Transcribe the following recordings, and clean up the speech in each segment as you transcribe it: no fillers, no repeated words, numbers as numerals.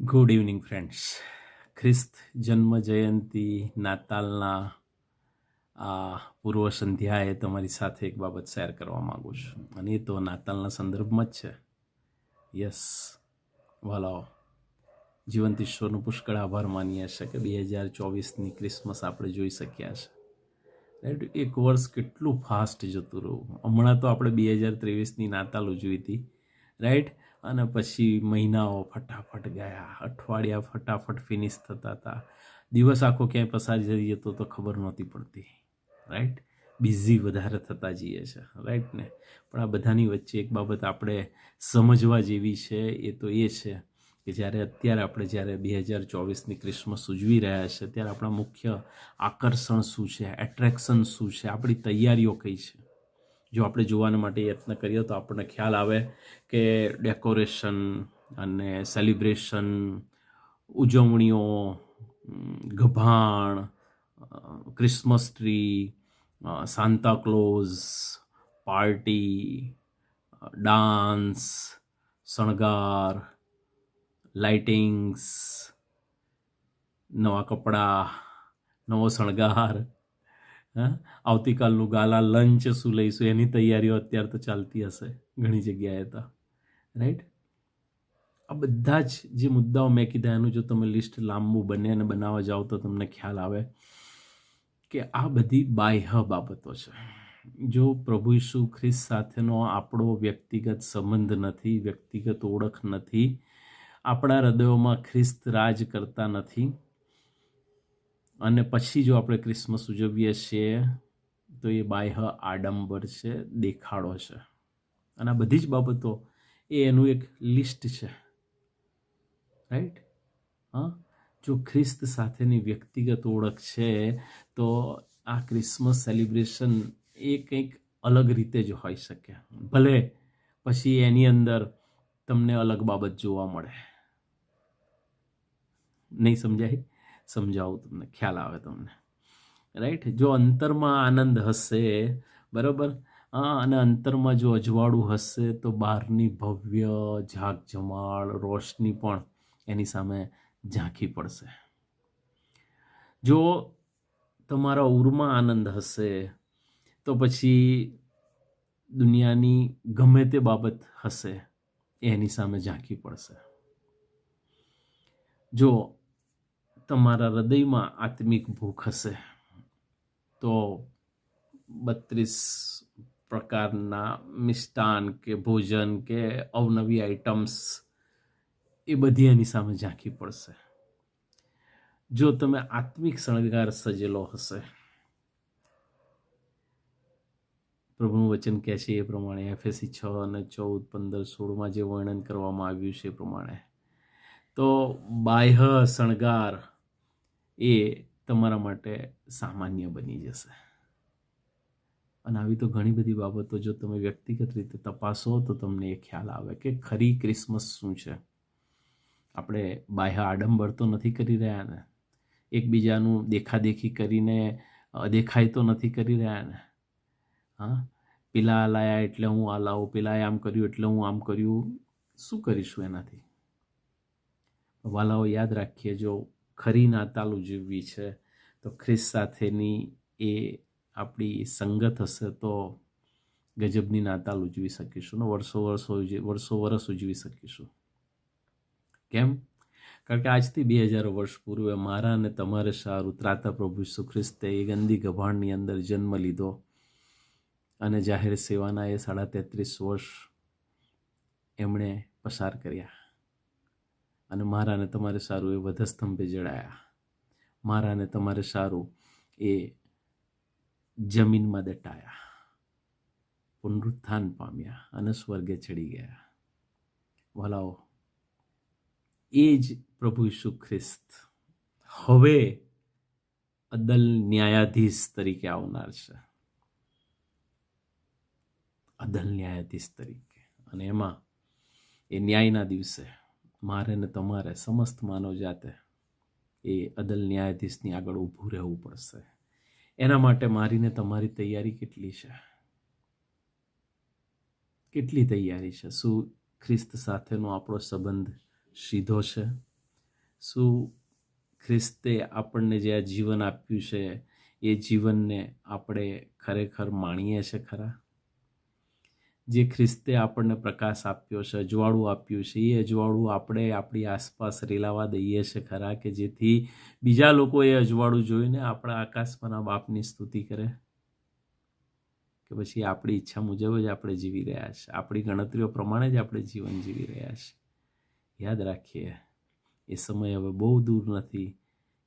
Good evening friends. ખ્રિસ્ત જન્મ જયંતિ નાતાલના આ પૂર્વ સંધ્યાએ તમારી સાથે એક બાબત શેર કરવા માગું છું, અને એ તો નાતાલના સંદર્ભમાં જ છે. યસ વાલાઓ, જીવંત ઈશ્વરનું પુષ્કળ આભાર માનીએ છે કે 2024ની ક્રિસમસ આપણે જોઈ શક્યા છે. રાઈટ, એક વર્ષ કેટલું ફાસ્ટ જતું રહ્યું. હમણાં તો આપણે 2023ની નાતાલ ઉજવી હતી, રાઈટ, અને પછી મહિનાઓ ફટાફટ ગયા, અઠવાડિયા ફટાફટ ફિનિશ થતા હતા, દિવસ આખો ક્યાંય પસાર જઈ જતો તો ખબર નહોતી પડતી. રાઈટ, બિઝી વધારે થતા જઈએ છે, રાઈટ ને. પણ આ બધાની વચ્ચે એક બાબત આપણે સમજવા જેવી છે, એ તો એ છે કે અત્યારે આપણે જ્યારે 2024ની ક્રિસમસ ઉજવી રહ્યા છે, ત્યારે આપણા મુખ્ય આકર્ષણ શું છે, એટ્રેક્શન શું છે, આપણી તૈયારીઓ કઈ છે. જો આપણે જોવાના માટે યત્ન કરીએ તો આપણને ખ્યાલ આવે કે ડેકોરેશન અને સેલિબ્રેશન, ઉજવણીઓ, ગભાણ, Christmas tree, Santa Claus, party, dance, શણગાર, લાઇટિંગ્સ, નવા કપડાં, નવો શણગાર, આવતીકાલનું ગાલા લંચ શું લઈશું એની તૈયારીઓ અત્યારે તો ચાલતી હશે ઘણી જગ્યાએ તો, રાઈટ. આ બધા જ જે મુદ્દાઓ મેં કીધા એનું જો તમે લિસ્ટ લાંબુ બને અને બનાવવા જાઓ તો તમને ખ્યાલ આવે કે આ બધી બાહ્ય બાબતો છે. જો પ્રભુ ઈસુ ખ્રિસ્ત સાથેનો આપણો વ્યક્તિગત સંબંધ નથી, વ્યક્તિગત ઓળખ નથી, આપણા હૃદયોમાં ખ્રિસ્ત રાજ કરતા નથી, અને પછી જો આપણે ક્રિસમસ ઉજવીએ છીએ તો એ બાહ્ય આડંબર છે, દેખાડો છે. અને આ બધી જ બાબતો એનું એક લિસ્ટ છે, રાઈટ. હા, જો ખ્રિસ્ત સાથેની વ્યક્તિગત ઓળખ છે તો આ ક્રિસમસ સેલિબ્રેશન એ કંઈક અલગ રીતે જ હોઈ શકે. ભલે પછી એની અંદર તમને અલગ બાબત જોવા મળે. નહીં સમજાય? સમજાવું તમને, ખ્યાલ આવે તમને, રાઈટ. જો અંતરમાં આનંદ હશે, બરાબર, અને અંતરમાં જો અજવાળું હશે તો બહારની ભવ્ય ઝાકઝમાળ રોશની પણ એની સામે ઝાંખી પડશે. જો તમારા ઉરમાં આનંદ હશે તો પછી દુનિયાની ગમે તે બાબત હશે એની સામે ઝાંખી પડશે. જો તમારા હૃદયમાં આત્મિક ભૂખ હશે તો 32 પ્રકારના મિષ્ટાન કે ભોજન કે અવનવી આઇટમ્સ એ બધી એની સામે ઝાંખી પડશે. જો તમે આત્મિક શણગાર સજેલો હશે, પ્રભુનું વચન કહે છે એ પ્રમાણે, એફએસી 6 અને 14, 15, 16માં જે વર્ણન કરવામાં આવ્યું છે એ પ્રમાણે, તો બાહ્ય શણગાર એ તમારા માટે સામાન્ય બની જશે. અને આવી તો ઘણી બધી બાબતો જો તમે વ્યક્તિગત રીતે તપાસો તો તમને એ ખ્યાલ આવે કે ખરી ક્રિસમસ શું છે. આપણે બાહ્ય આડંબર તો નથી કરી રહ્યા ને, એકબીજાનું દેખાદેખી કરીને દેખાય તો નથી કરી રહ્યા ને. હા, પેલા લાયા એટલે હું આ લાવું, પેલાએ આમ કર્યું એટલે હું આમ કર્યું. શું કરીશું એનાથી? વાલાઓ, યાદ રાખીએ, જો ખરી નાતાલ ઉજવવી છે તો ખ્રિસ્ત સાથેની એ આપણી સંગત હશે તો ગજબની નાતાલ ઉજવી શકીશું ને, વર્ષો વર્ષ ઉજવી શકીશું. કેમ? કારણ કે આજથી 2000 વર્ષ પૂર્વે મારા અને તમારે સારું ત્રાતા પ્રભુ ઈસુ ખ્રિસ્તે એ ગંદી ગભાણની અંદર જન્મ લીધો અને જાહેર સેવાના એ 33.5 વર્ષ એમણે પસાર કર્યા, અને મારા ને તમારે સારું એ વધસ્તંભે જડાયા, મારા ને તમારે સારું એ જમીનમાં દટાયા, પુનરુત્થાન પામ્યા અને સ્વર્ગે ચડી ગયા. વાલાઓ, એ જ પ્રભુ ઈસુ ખ્રિસ્ત હવે અદલ ન્યાયાધીશ તરીકે આવનાર છે, અદલ ન્યાયાધીશ તરીકે. અને એમાં એ ન્યાયના દિવસે મારે ને તમારે સમસ્ત માનવ જાતે એ અદલ ન્યાયાધીશની આગળ ઊભું રહેવું પડશે. એના માટે મારીને તમારી તૈયારી કેટલી છે? કેટલી તૈયારી છે? શું ખ્રિસ્ત સાથેનો આપણો સંબંધ સીધો છે? શું ખ્રિસ્તે આપણને જે આ જીવન આપ્યું છે એ જીવનને આપણે ખરેખર માણીએ છીએ ખરા? જે ખ્રિસ્તે આપણને પ્રકાશ આપ્યો છે, અજવાળું આપ્યું છે, એ અજવાળું આપણે આપણી આસપાસ રેલાવા દઈએ છીએ ખરા, કે જેથી બીજા લોકો એ અજવાળું જોઈને આપણા આકાશમાંના બાપની સ્તુતિ કરે? કે પછી આપણી ઈચ્છા મુજબ જ આપણે જીવી રહ્યા છે, આપણી ગણતરીઓ પ્રમાણે જ આપણે જીવન જીવી રહ્યા છે? યાદ રાખીએ, એ સમય હવે બહુ દૂર નથી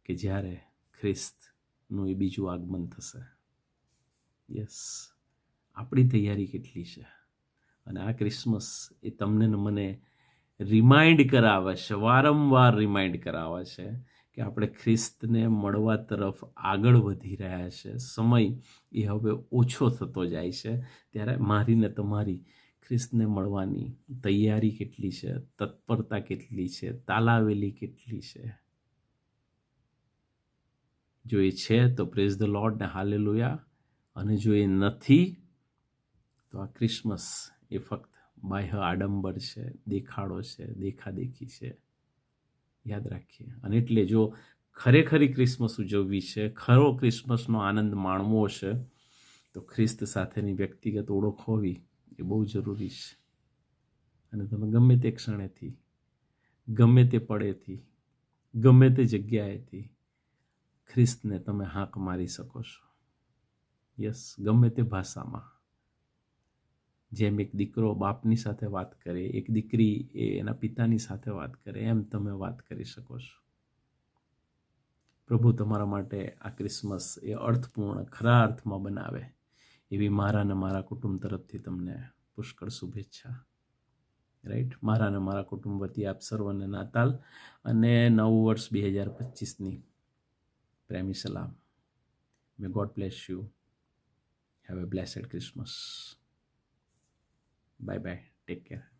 કે જ્યારે ખ્રિસ્તનું એ બીજું આગમન થશે. યસ, આપણી તૈયારી કેટલી છે? અને આ ક્રિસમસ એ તમને ને મને રિમાઇન્ડ કરાવે છે, વારંવાર રિમાઇન્ડ કરાવે છે કે આપણે ખ્રિસ્તને મળવા તરફ આગળ વધી રહ્યા છે. સમય એ હવે ઓછો થતો જાય છે, ત્યારે મારી ને તમારી ખ્રિસ્તને મળવાની તૈયારી કેટલી છે, તત્પરતા કેટલી છે, તાલાવેલી કેટલી છે? જો એ છે તો પ્રેઝ ધ લોર્ડ ને હાલેલુયા, અને જો એ નથી તો આ ક્રિસમસ એ ફક્ત બાહ્ય આડંબર છે, દેખાડો છે, દેખાદેખી છે. યાદ રાખીએ. અને એટલે જો ખરેખરી ક્રિસમસ ઉજવવી છે, ખરો ક્રિસમસનો આનંદ માણવો છે, તો ખ્રિસ્ત સાથેની વ્યક્તિગત ઓળખ હોવી એ બહુ જરૂરી છે. અને તમે ગમે તે ક્ષણેથી, ગમે તે પળેથી, ગમે તે જગ્યાએથી ખ્રિસ્તને તમે હાંક મારી શકો છો. યસ, ગમે તે ભાષામાં. જેમ એક દીકરો બાપની સાથે વાત કરે, એક દીકરી એ એના પિતાની સાથે વાત કરે, એમ તમે વાત કરી શકો છો. પ્રભુ તમારા માટે આ ક્રિસમસ એ અર્થપૂર્ણ, ખરા અર્થમાં બનાવે એવી મારા ને મારા કુટુંબ તરફથી તમને પુષ્કળ શુભેચ્છા. રાઈટ, મારા ને મારા કુટુંબ વતી આપ સર્વને નાતાલ અને નવું વર્ષ 2025ની પ્રેમી સલામ. મે God bless you. Have a બ્લેસડ Christmas. Bye bye. Take care.